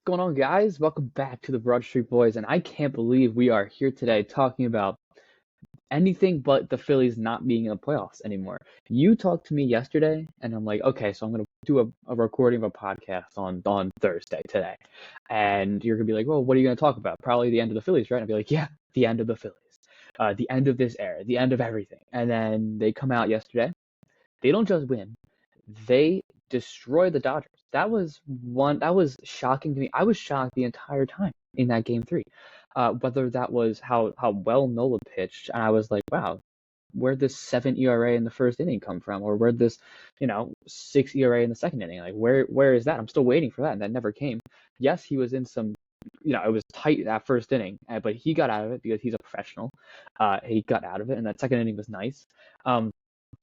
going on, guys? Welcome back to the Broad Street Boys, and I can't believe we are here today talking about anything but the Phillies not being in the playoffs anymore. You talked to me yesterday, and I'm like, okay, so I'm gonna do a recording of a podcast on Thursday today, and you're gonna be like, well, what are you gonna talk about? Probably the end of the Phillies, right? And I'll be like, yeah, the end of the Phillies, the end of this era, the end of everything. And then they come out yesterday. They don't just win, they destroy the Dodgers. That was shocking to me. I was shocked the entire time in that game three. Whether that was how well Nola pitched, and I was like, wow, where'd this 7 ERA in the first inning come from? Or where'd this, 6 ERA in the second inning? Like where is that? I'm still waiting for that, and that never came. Yes, he was in some it was tight that first inning, but he got out of it because he's a professional. He got out of it, and that second inning was nice. Um,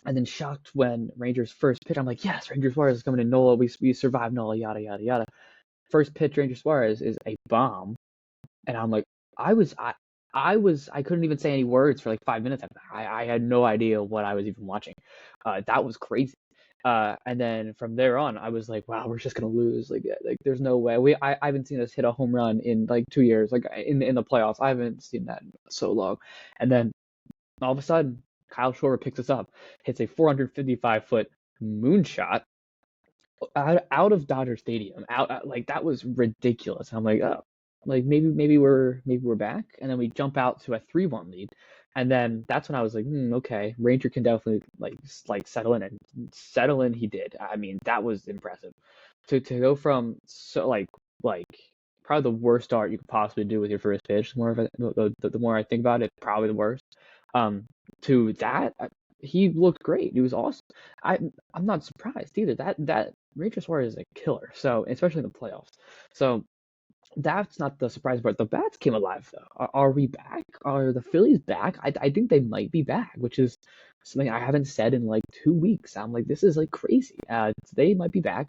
and then shocked when Rangers first pitch. I'm like, yes, Ranger Suarez is coming in. Nola, we survived Nola, yada yada yada. First pitch, Ranger Suarez is a bomb, and I'm like, I was I couldn't even say any words for like 5 minutes. I had no idea what I was even watching. That was crazy. And then from there on, I was like, wow, we're just gonna lose. Like there's no way. I haven't seen us hit a home run in like 2 years. Like in the playoffs, I haven't seen that in so long. And then all of a sudden, Kyle Schwarber picks us up, hits a 455-foot moonshot out of Dodger Stadium. Like that was ridiculous. I'm like, oh, like maybe we're back, and then we jump out to a 3-1 lead, and then that's when I was like, okay, Ranger can definitely like settle in, and settle in he did. I mean, that was impressive to go from like probably the worst start you could possibly do with your first pitch. The more I think about it, probably the worst. Um, to that, he looked great. He was awesome. I'm not surprised either. That Ranger Suarez is a killer. So especially in the playoffs. So that's not the surprise part. The bats came alive though. Are we back? Are the Phillies back? I think they might be back, which is something I haven't said in like 2 weeks. I'm like, this is like crazy. They might be back.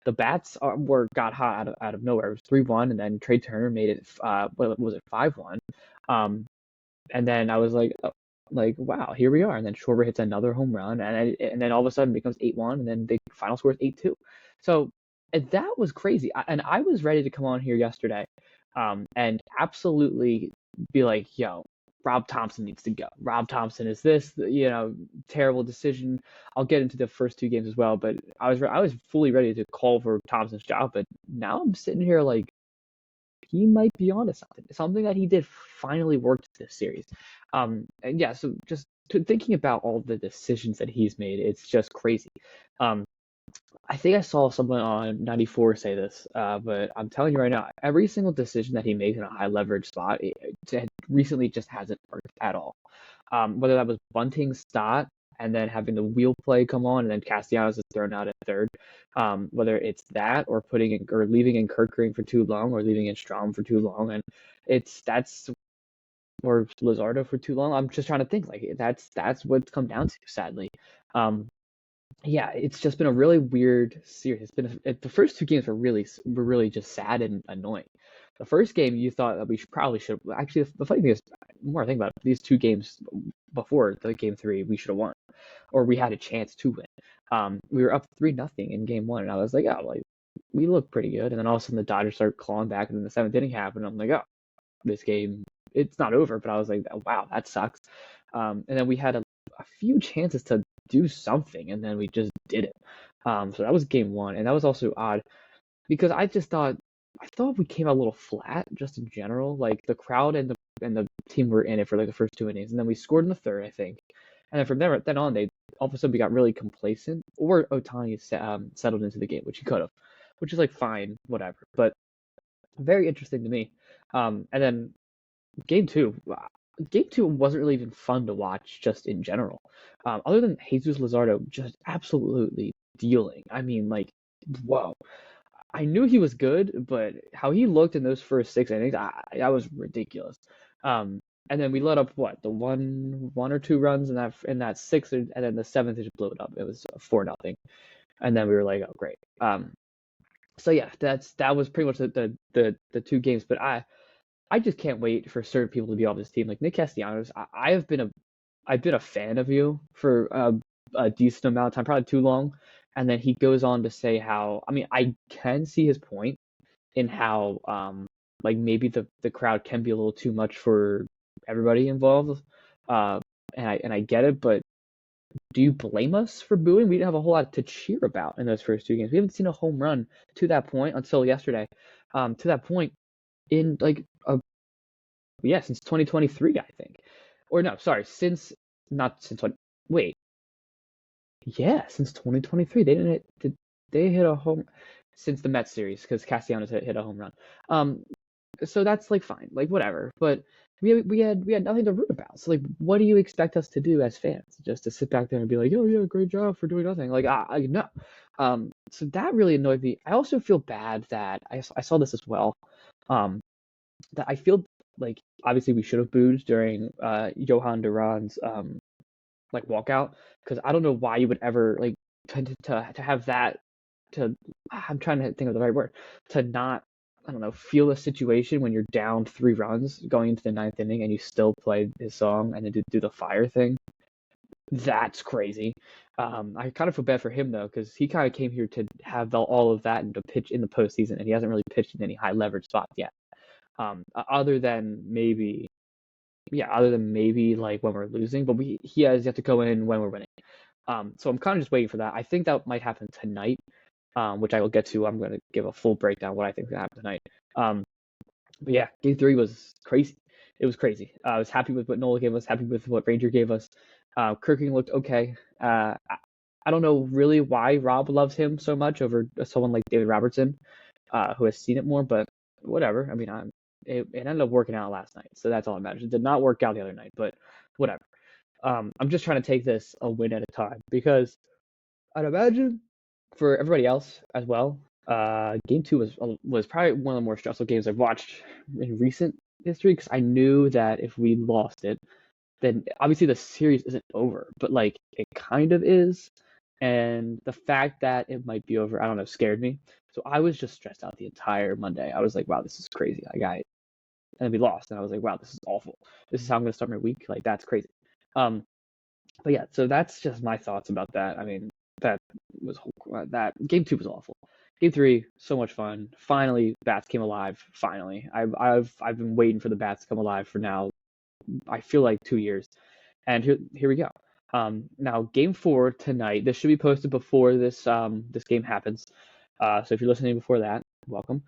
The bats were got hot out of nowhere. It was 3-1, and then Trey Turner made it. What was it, 5-1? Um, and then I was like, wow, here we are. And then Schwarber hits another home run, and then all of a sudden it becomes 8-1, and then the final score is 8-2. So that was crazy. And I was ready to come on here yesterday, and absolutely be like, yo, Rob Thompson needs to go. Rob Thompson is this, terrible decision. I'll get into the first two games as well, but I was fully ready to call for Thompson's job, but now I'm sitting here like he might be onto something. Something that he did finally worked this series. And yeah, so just thinking about all the decisions that he's made, it's just crazy. Um, I think I saw someone on 94 say this, but I'm telling you right now, every single decision that he makes in a high leverage spot, it recently just hasn't worked at all. Whether that was bunting Stott and then having the wheel play come on, and then Castellanos is thrown out at third. Whether it's that or putting in or leaving in Kirkering for too long, or leaving in Strom for too long, and that's or Luzardo for too long. I'm just trying to think like that's what's come down to, sadly. Um, yeah, it's just been a really weird series. The first two games were really just sad and annoying. The first game you thought that we should actually. The funny thing is, the more I think about it, these two games before the game three, we should have won, or we had a chance to win. We were up 3-0 in game one, and I was like, oh, like we look pretty good. And then all of a sudden the Dodgers start clawing back, and then the seventh inning happened. I'm like, oh, this game, it's not over. But I was like, wow, that sucks. And then we had a few chances to do something, and then we just did it. So that was game one, and that was also odd because I thought we came out a little flat just in general. Like the crowd and the team were in it for like the first two innings, and then we scored in the third, I think. And then from there then on, they all of a sudden we got really complacent, or Otani settled into the game, which he could have, which is like fine, whatever. But very interesting to me. And then game two, game two wasn't really even fun to watch just in general. Other than Jesus Luzardo just absolutely dealing. I mean, like, whoa. I knew he was good, but how he looked in those first 6 innings, that was ridiculous. And then we let up what, the one or two runs in that sixth, and then the seventh just blew it up. It was 4-0, and then we were like, oh great. So yeah, that was pretty much the two games. But I just can't wait for certain people to be off this team. Like Nick Castellanos, I've been a fan of you for a decent amount of time, probably too long. And then he goes on to say how, I mean, I can see his point. in how like maybe the crowd can be a little too much for everybody involved. Uh, and I get it, but do you blame us for booing? We didn't have a whole lot to cheer about in those first two games. We haven't seen a home run to that point until yesterday. To that point in like yeah, since 2023, I think. Or no, sorry, since not since what? Wait, yeah, since 2023, they didn't hit. Did they hit a home since the Mets series because Castellanos hit a home run. Um, so that's like fine, like whatever. But we had nothing to root about. So like, what do you expect us to do as fans? Just to sit back there and be like, oh yeah, great job for doing nothing. Like no. So that really annoyed me. I also feel bad that I saw this as well. Um, that I feel like obviously we should have booed during Johan Duran's like walkout because I don't know why you would ever like to have that to I'm trying to think of the right word to not I don't know feel a situation when you're down 3 runs going into the ninth inning and you still play his song and then do the fire thing. That's crazy. I kind of feel bad for him though because he kind of came here to have all of that and to pitch in the postseason and he hasn't really pitched in any high leverage spots yet. Other than maybe other than maybe like when we're losing, but he has yet to go in when we're winning. So I'm kind of just waiting for that. I think that might happen tonight, which I will get to. I'm going to give a full breakdown of what I think is going to happen tonight. But yeah, game three was crazy. It was crazy. I was happy with what Nola gave us, happy with what Ranger gave us. Kirking looked okay. I don't know really why Rob loves him so much over someone like David Robertson, who has seen it more, but whatever. I mean, it ended up working out last night, so that's all that matters. It did not work out the other night, but whatever. I'm just trying to take this a win at a time because I'd imagine for everybody else as well, game two was probably one of the more stressful games I've watched in recent history because I knew that if we lost it, then obviously the series isn't over, but like it kind of is. And the fact that it might be over, I don't know, scared me. So I was just stressed out the entire Monday. I was like, wow, this is crazy. And we lost, and I was like, wow, this is awful. This is how I'm gonna start my week. Like that's crazy. Um, but yeah, so that's just my thoughts about that. I mean, that was that game two was awful. Game three, so much fun. Finally, bats came alive. Finally, I've been waiting for the bats to come alive for now. I feel like 2 years, and here we go. Now game four tonight. This should be posted before this game happens. So if you're listening before that, welcome.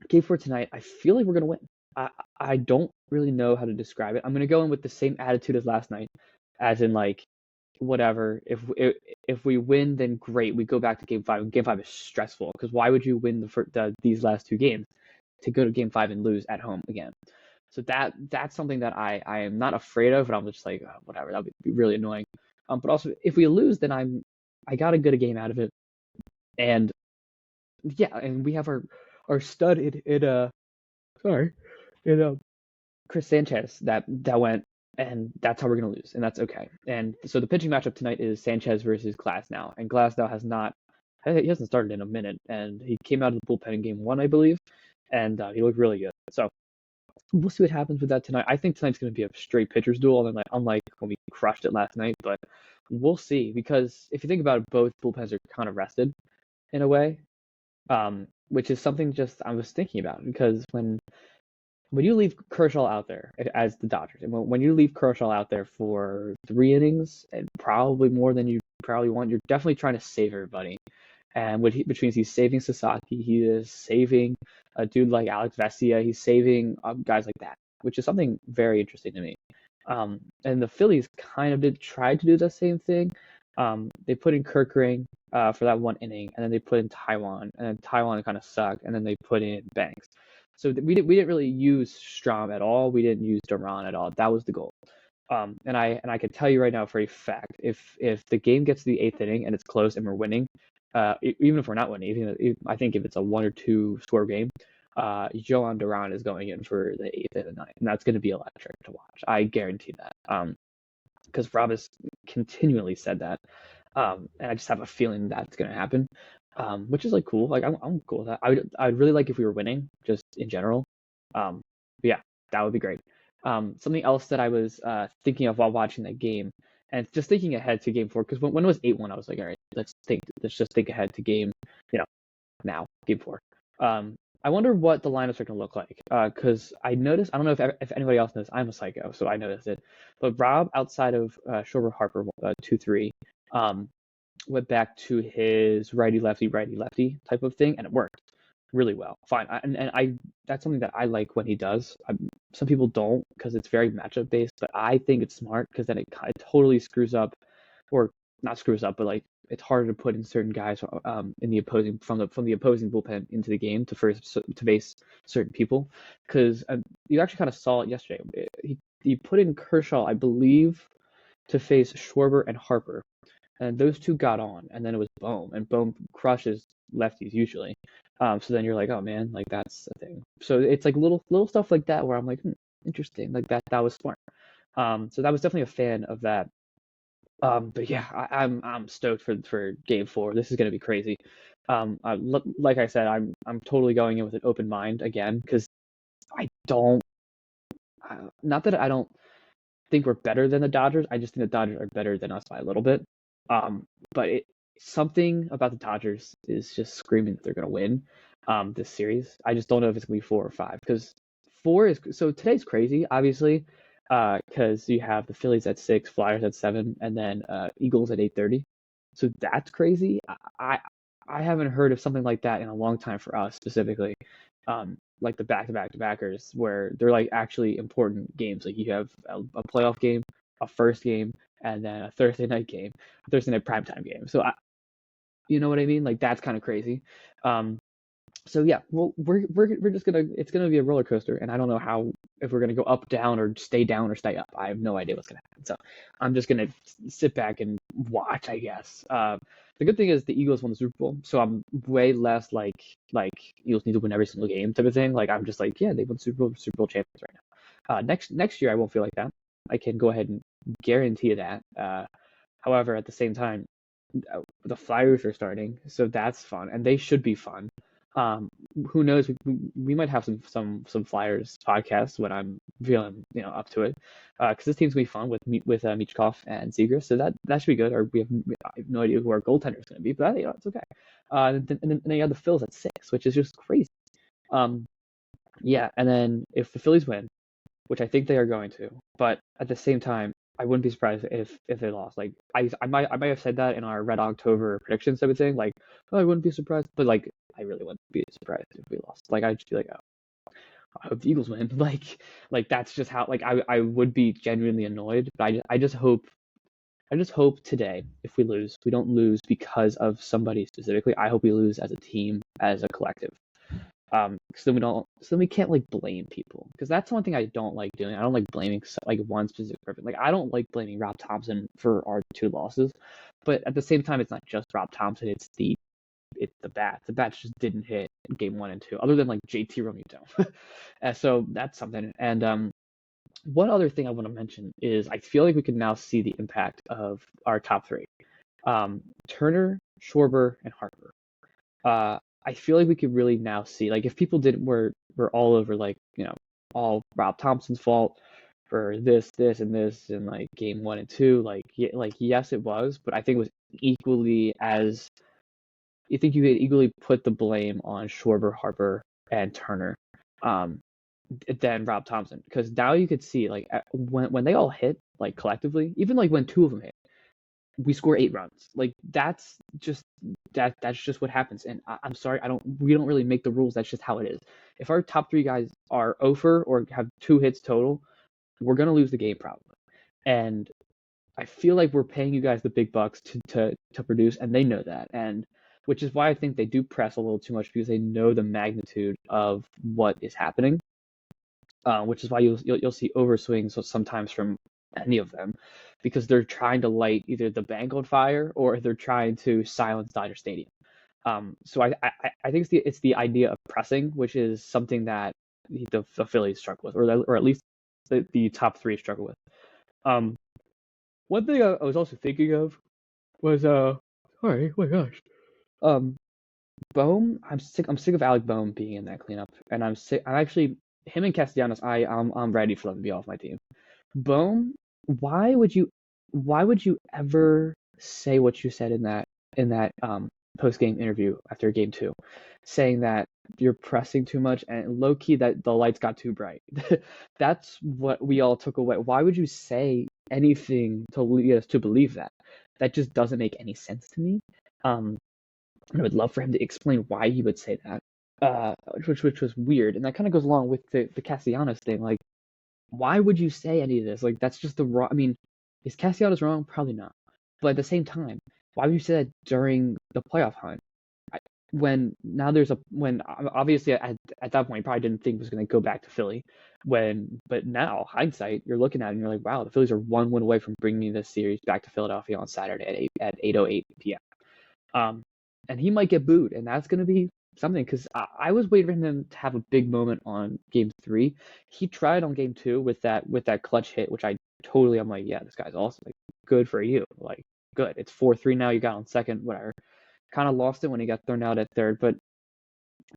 Game four tonight. I feel like we're gonna win. I I don't really know how to describe it. I'm gonna go in with the same attitude as last night, as in like whatever. If we win, then great. We go back to game five. Game five is stressful because why would you win these last two games to go to game five and lose at home again? So that's something that I am not afraid of, but I'm just like whatever. That would be really annoying. But also if we lose, then I got to get a game out of it, and yeah, and we have our stud sorry in Chris Sanchez that went, and that's how we're gonna lose, and that's okay. And so the pitching matchup tonight is Sanchez versus Glasnow, and Glasnow he hasn't started in a minute, and he came out of the bullpen in game one, I believe, and he looked really good. So we'll see what happens with that tonight. I think tonight's going to be a straight pitchers duel, and unlike when we crushed it last night, but we'll see because if you think about it, both bullpens are kind of rested in a way, which is something just I was thinking about because when you leave Kershaw out there as the Dodgers, and when you leave Kershaw out there for 3 innings and probably more than you probably want, you're definitely trying to save everybody. And which means he's saving Sasaki, he is saving a dude like Alex Vesia, he's saving guys like that, which is something very interesting to me. And the Phillies kind of tried to do the same thing. They put in Kerkering for that 1 inning, and then they put in Taiwan, and then Taiwan kind of sucked, and then they put in Banks. So we didn't really use Strom at all. We didn't use Duran at all. That was the goal. And I can tell you right now for a fact, if the game gets to the eighth inning and it's close and we're winning, even if we're not winning, I think if it's a 1 or 2 score game, Joan Duran is going in for the eighth and the ninth, and that's going to be electric to watch. I guarantee that. Because Rob has continually said that, and I just have a feeling that's going to happen, which is like cool. Like I'm cool with that. I'd really like if we were winning, just in general. But yeah, that would be great. Something else that I was thinking of while watching that game, and just thinking ahead to game four, because when it was 8-1, I was like, all right, let's just think ahead to game, now, game four. Um, I wonder what the lineups are going to look like. Because I noticed, I don't know if anybody else knows, I'm a psycho, so I noticed it. But Rob, outside of Schwarber Harper 2-3, um, went back to his righty lefty type of thing, and it worked really well. Fine, and I that's something that I like when he does. Some people don't because it's very matchup based, but I think it's smart because then it totally screws up, or not screws up, but like it's harder to put in certain guys in the opposing from the opposing bullpen into the game to face certain people because you actually kind of saw it yesterday. He put in Kershaw, I believe, to face Schwarber and Harper, and those two got on, and then it was Bohm, and Bohm crushes lefties usually. So then you're like, oh man, like that's the thing. So it's like little stuff like that where I'm like, interesting, like that was smart. So that was definitely a fan of that. But yeah, I'm stoked for Game 4. This is gonna be crazy. Like I said, I'm totally going in with an open mind again because I don't, not that I don't think we're better than the Dodgers. I just think the Dodgers are better than us by a little bit. But something about the Dodgers is just screaming that they're gonna win this series. I just don't know if it's gonna be 4 or 5 because four is so today's crazy, obviously, because you have the Phillies at 6, Flyers at 7, and then Eagles at 8:30. So that's crazy. I haven't heard of something like that in a long time for us specifically. Like the back-to-back-to-backers where they're like actually important games. Like you have a playoff game, a first game, and then a Thursday night game, a Thursday night primetime game. So you know what I mean? Like that's kind of crazy. Um, so yeah, well, we're just gonna it's gonna be a roller coaster, and I don't know how if we're gonna go up, down, or stay up. I have no idea what's gonna happen. So I'm just gonna sit back and watch, I guess. The good thing is the Eagles won the Super Bowl, so I'm way less like Eagles need to win every single game type of thing. Like I'm just like, yeah, they won Super Bowl champions right now. Next year I won't feel like that. I can go ahead and guarantee you that. However, at the same time, the Flyers are starting, so that's fun, and they should be fun. Um, who knows? We might have some Flyers podcasts when I'm feeling up to it, because this team's gonna be fun with Michkov and Zegras, so that should be good. Or I have no idea who our goaltender is gonna be, but it's okay. And then you have the Phils at 6, which is just crazy. Um, yeah, and then if the Phillies win, which I think they are going to. But at the same time, I wouldn't be surprised if they lost. Like I might have said that in our Red October predictions type of thing. Like, oh, I wouldn't be surprised, but like I really wouldn't be surprised if we lost. Like I'd just be like, oh, I hope the Eagles win. Like that's just how like I would be genuinely annoyed. But I just hope today if we lose, we don't lose because of somebody specifically. I hope we lose as a team, as a collective. So then we can't like blame people because that's one thing I don't like doing. I don't like blaming like one specific person. Like I don't like blaming Rob Thompson for our 2 losses, but at the same time, it's not just Rob Thompson. It's the bats. The bats just didn't hit in game 1 and 2, other than like JT Romito. And so that's something. And one other thing I want to mention is I feel like we can now see the impact of our top three: Turner, Schwarber, and Harper. I feel like we could really now see like if people didn't were all over like all Rob Thompson's fault for this and like game 1 and 2 like yes it was, but I think it was equally as you think you could equally put the blame on Schwarber, Harper, and Turner um than Rob Thompson because now you could see like when they all hit like collectively, even like when 2 of them hit, we score 8 runs. Like that's just what happens. And I'm sorry, we don't really make the rules. That's just how it is. If our top 3 guys are over or have 2 hits total, we're gonna lose the game probably. And I feel like we're paying you guys the big bucks to produce, and they know that. And which is why I think they do press a little too much because they know the magnitude of what is happening. Which is why you'll see overswings sometimes from any of them because they're trying to light either the bank on fire or they're trying to silence Dodger Stadium. So I think it's the idea of pressing, which is something that the Phillies struggle with, or at least the top 3 struggle with. Um, One thing I was also thinking of was sorry, oh my gosh, um, Bohm. I'm sick of Alec Bohm being in that cleanup, and I'm sick. I'm actually him and Castellanos. I'm ready for them to be off my team. Bohm, why would you why would you ever say what you said in that post-game interview after game two, saying that you're pressing too much and low key that the lights got too bright. That's what we all took away. Why would you say anything to lead us to believe that? That just doesn't make any sense to me. Um, I would love for him to explain why he would say that, which was weird, and that kind of goes along with the Castellanos thing. Like, why would you say any of this? Like, that's just the wrong. I mean, is Castellanos wrong? Probably not. But at the same time, why would you say that during the playoff hunt? When now there's a when obviously at that point you probably didn't think it was going to go back to Philly. But now hindsight, you're looking at it and you're like, wow, the Phillies are one win away from bringing this series back to Philadelphia on Saturday at 8:08 p.m. Um, and he might get booed, and that's going to be something because I was waiting for him to have a big moment on Game 3. He tried on Game 2 with that clutch hit, which I'm like, yeah, this guy's awesome. Like, good for you. Like, good. It's 4-3 now. You got on second, whatever. Kind of lost it when he got thrown out at third, but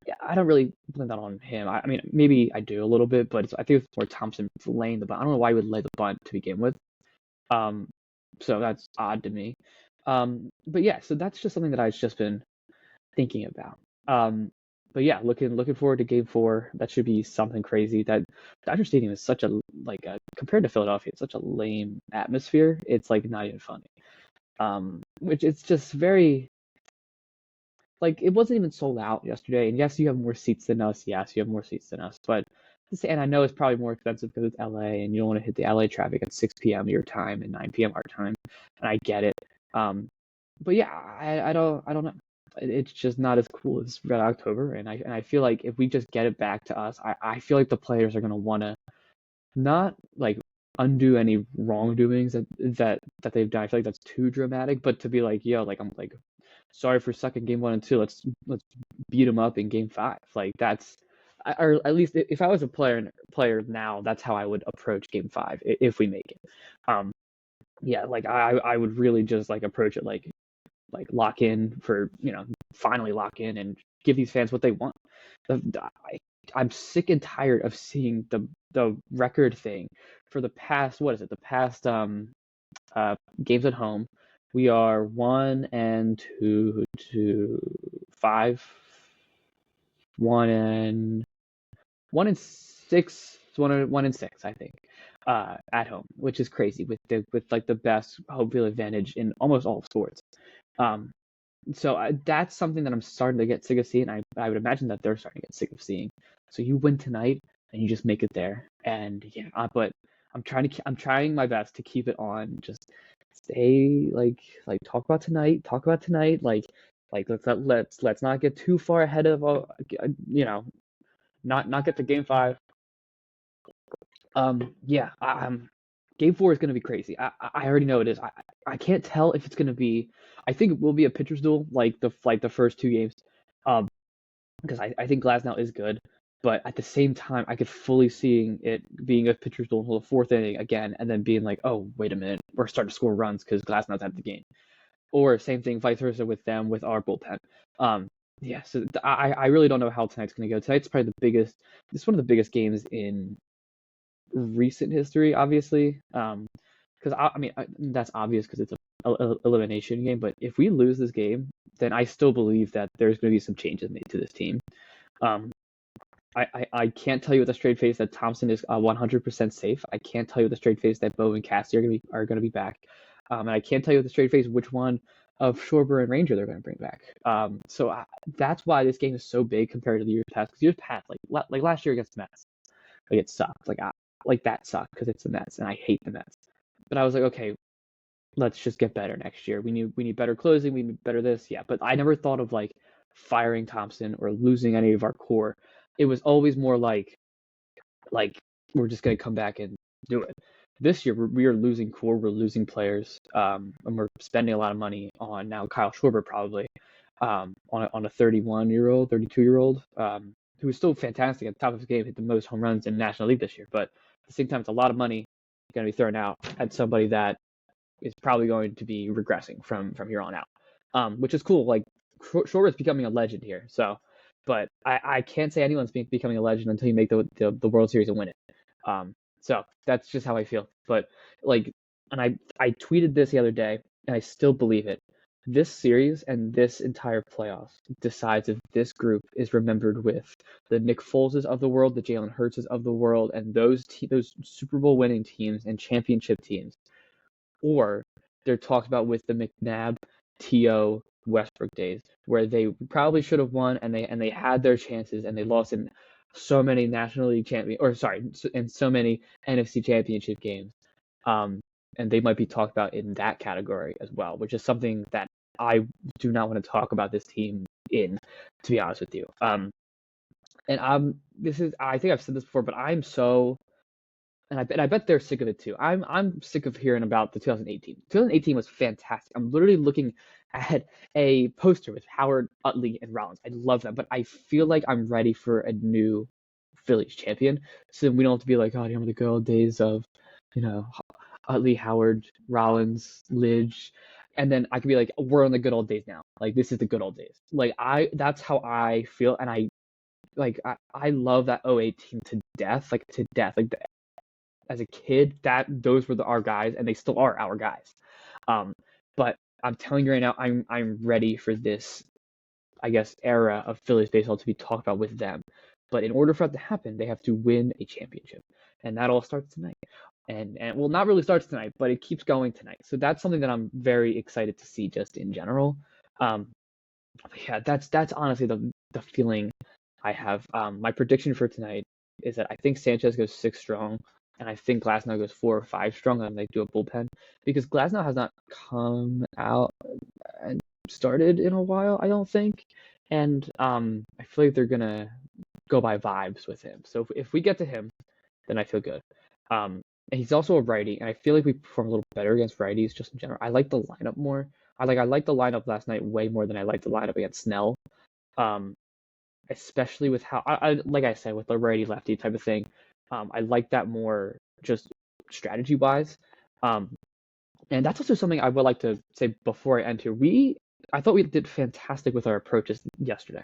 yeah, I don't really blame that on him. I mean, maybe I do a little bit, but I think it's more Thompson laying the bunt. I don't know why he would lay the bunt to begin with. Um, so that's odd to me. But yeah, so that's just something that I've just been thinking about. But yeah, looking forward to Game 4. That should be something crazy. That Dodger Stadium is such compared to Philadelphia, it's such a lame atmosphere. It's like not even funny. Which it's just very like it wasn't even sold out yesterday. And yes, you have more seats than us. Yes, you have more seats than us. But and I know it's probably more expensive because it's LA and you don't want to hit the LA traffic at 6 p.m. your time and 9 p.m. our time. And I get it. But yeah, I don't know. It's just not as cool as Red October, and I feel like if we just get it back to us, I feel like the players are gonna want to not like undo any wrongdoings that they've done. I feel like that's too dramatic, but to be like, yo, like I'm like sorry for sucking game 1 and 2. Let's beat them up in game 5. Like that's or at least if I was a player now, that's how I would approach game 5 if we make it. Um, yeah, like I would really just like approach it like lock in for finally lock in and give these fans what they want. I'm sick and tired of seeing the record thing for the past what is it the past games at home. We are 1 and 2 5 1 and 6 1 and 6 I think at home, which is crazy with like the best home field advantage in almost all sports. Um, so that's something that I'm starting to get sick of seeing. I would imagine that they're starting to get sick of seeing. So you win tonight and you just make it there. And yeah, but I'm trying my best to keep it on. Just stay talk about tonight. Talk about tonight. Like let's not get too far ahead of you know not get to game 5. Yeah. Game 4 is going to be crazy. I already know it is. I can't tell if it's going to be. I think it will be a pitcher's duel like the first 2 games, um, because I think Glasnow is good, but at the same time I could fully seeing it being a pitcher's duel until the 4th inning again, and then being like, oh wait a minute, we're starting to score runs because Glasnow's out of the game, or same thing vice versa with them with our bullpen. Um, yeah, so I really don't know how tonight's going to go. Tonight's probably the biggest. It's one of the biggest games in recent history, obviously. Because I mean that's obvious because it's a elimination game. But if we lose this game, then I still believe that there's going to be some changes made to this team. Um, I can't tell you with a straight face that Thompson is 100% safe. I can't tell you with a straight face that Bo and Cassie are gonna be back. And I can't tell you with a straight face which one of Schwarber and Ranger they're gonna bring back. That's why this game is so big compared to the years past. Because years past, like last year against the Mets, like it sucked. Like that sucked because it's the Mets and I hate the Mets. But I was like, okay, let's just get better next year. We need better closing. We need better this. Yeah, but I never thought of like firing Thompson or losing any of our core. It was always more like we're just gonna come back and do it. This year we are losing core. We're losing players. And we're spending a lot of money on now Kyle Schwarber probably on a 31-year-old, 32-year-old who is still fantastic at the top of his game, hit the most home runs in the National League this year. But at the same time, it's a lot of money going to be thrown out at somebody that is probably going to be regressing from here on out, which is cool. Like Schwarber is becoming a legend here, so but I can't say anyone's becoming a legend until you make the World Series and win it. So that's just how I feel. But like, and I tweeted this the other day, and I still believe it. This series and this entire playoffs decides if this group is remembered with the Nick Foleses of the world, the Jalen Hurtses of the world, and those Super Bowl winning teams and championship teams, or they're talked about with the McNabb, T.O., Westbrook days, where they probably should have won and they had their chances and they lost in so many National League champion or sorry, in so many NFC championship games. Um, and they might be talked about in that category as well, which is something that I do not want to talk about this team in, to be honest with you. And this is I think I've said this before, but I'm so and I bet they're sick of it too. I'm sick of hearing about the 2018. 2018 was fantastic. I'm literally looking at a poster with Howard, Utley, and Rollins. I love that, but I feel like I'm ready for a new Phillies champion, so we don't have to be like, oh, remember the good old days of, you know, Utley, Howard, Rollins, Lidge, and then I could be like, we're on the good old days now. Like this is the good old days. Like that's how I feel, and I love that '08 team to death, like to death. Like as a kid, that those were our guys, and they still are our guys. Um, but I'm telling you right now, I'm ready for this, I guess, era of Phillies baseball to be talked about with them. But in order for that to happen, they have to win a championship, and that all starts tonight. And well, not really starts tonight, but it keeps going tonight. So that's something that I'm very excited to see, just in general. Um, yeah, that's honestly the feeling I have. My prediction for tonight is that I think Sanchez goes 6 strong, and I think Glasnow goes 4 or 5 strong, and they do a bullpen because Glasnow has not come out and started in a while, I don't think, and I feel like they're gonna go by vibes with him. So if we get to him, then I feel good. And he's also a righty, and I feel like we perform a little better against righties just in general. I like the lineup more. I like the lineup last night way more than I liked the lineup against Snell. Um, Especially with how like I said with the righty lefty type of thing. I like that more just strategy wise. Um, and that's also something I would like to say before I end here. I thought we did fantastic with our approaches yesterday.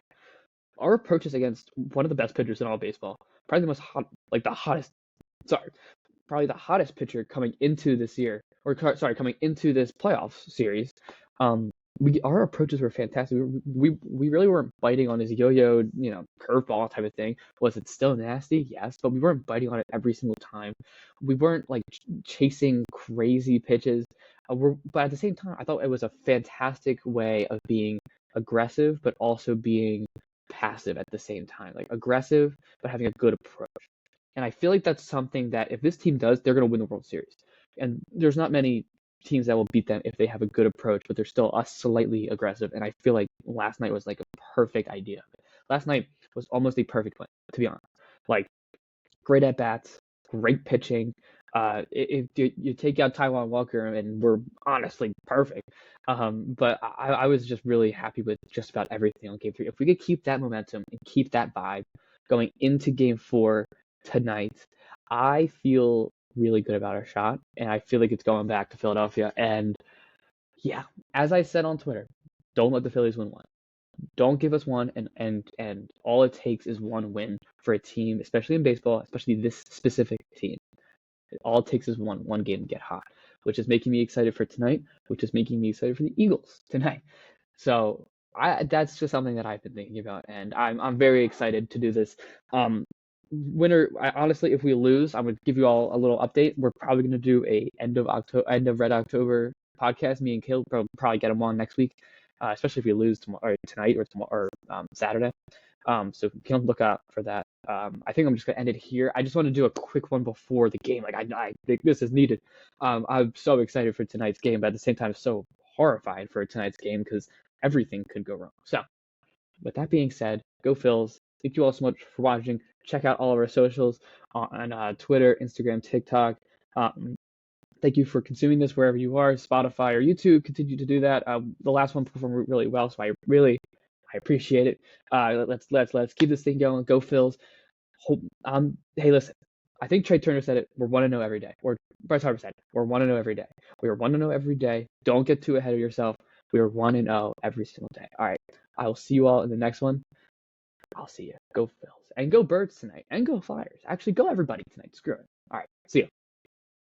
Our approaches against one of the best pitchers in all baseball, probably the most hot, like the hottest. Sorry, probably the hottest pitcher coming into this year, or sorry, coming into this playoff series. Um, our approaches were fantastic. We really weren't biting on his yo-yo, curveball type of thing. Was it still nasty? Yes, but we weren't biting on it every single time. We weren't like chasing crazy pitches. But at the same time, I thought it was a fantastic way of being aggressive, but also being passive at the same time. Like aggressive, but having a good approach. And I feel like that's something that if this team does, they're going to win the World Series. And there's not many teams that will beat them if they have a good approach, but they're still slightly aggressive. And I feel like last night was like a perfect idea. Last night was almost a perfect win, to be honest. Like great at bats, great pitching. If you take out Taiwan Walker, and we're honestly perfect. But I was just really happy with just about everything on Game 3. If we could keep that momentum and keep that vibe going into Game 4 tonight, I feel really good about our shot, and I feel like it's going back to Philadelphia. And yeah, as I said on Twitter, don't let the Phillies win one. Don't give us one, and all it takes is one win for a team, especially in baseball, especially this specific team. All it takes is one game to get hot, which is making me excited for tonight, which is making me excited for the Eagles tonight. So that's just something that I've been thinking about, and I'm very excited to do this. Honestly, if we lose, I would give you all a little update. We're probably going to do a end of Red October podcast. Me and Kill probably get them on next week, especially if we lose tomorrow or tonight or tomorrow or Saturday. So you can look out for that. I think I'm just gonna end it here. I just want to do a quick one before the game. Like I think this is needed. I'm so excited for tonight's game, but at the same time, so horrified for tonight's game because everything could go wrong. So with that being said, go Phils. Thank you all so much for watching. Check out all of our socials on Twitter, Instagram, TikTok. Thank you for consuming this wherever you are, Spotify or YouTube. Continue to do that. The last one performed really well, so I appreciate it. Let's keep this thing going. Go Phils. Hey, listen. I think Trey Turner said it. We're 1-0 every day. Or Bryce Harper said it. We're 1-0 every day. We are 1-0 every day. Don't get too ahead of yourself. We are 1-0 every single day. All right. I will see you all in the next one. I'll see you. Go Phils. And go Birds tonight. And go Flyers. Actually, go everybody tonight. Screw it. All right. See you.